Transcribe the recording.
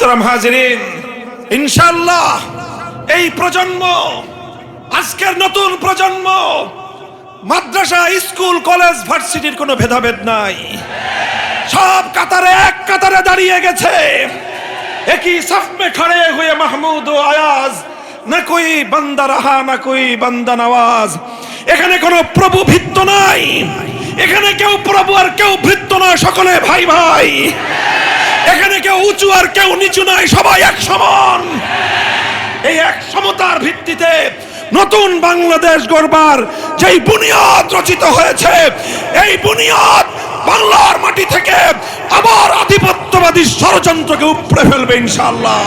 মুহতারাম হাজিরিন, ইনশাআল্লাহ এই প্রজন্ম, আজকের নতুন প্রজন্ম, মাদ্রাসা, স্কুল, কলেজ, ভার্সিটির কোনো ভেদাভেদ নাই, সব কাতারে এক কাতারে দাঁড়িয়ে গেছে। একই সাফ মে খড়ে হুয়ে মাহমুদ ও আয়াজ, না কোই বান্দা রাহা না কোই বান্দা নওয়াজ। এখানে কোনো প্রভু ভৃত্য নাই, এখানে কেউ প্রভু আর কেউ ভৃত্য নয়, সকলে ভাই ভাই। এখানে কেউ উঁচু আর কেউ নিচু নাই, সবাই এক সমান। এই এক সমতার ভিত্তিতে নতুন বাংলাদেশ গড়বার যেই বুনিয়াদ রচিত হয়েছে, এই বুনিয়াদ বাংলার মাটি থেকে আবার আধিপত্যবাদী ষড়যন্ত্রকে উপড়ে ফেলবে ইনশাআল্লাহ।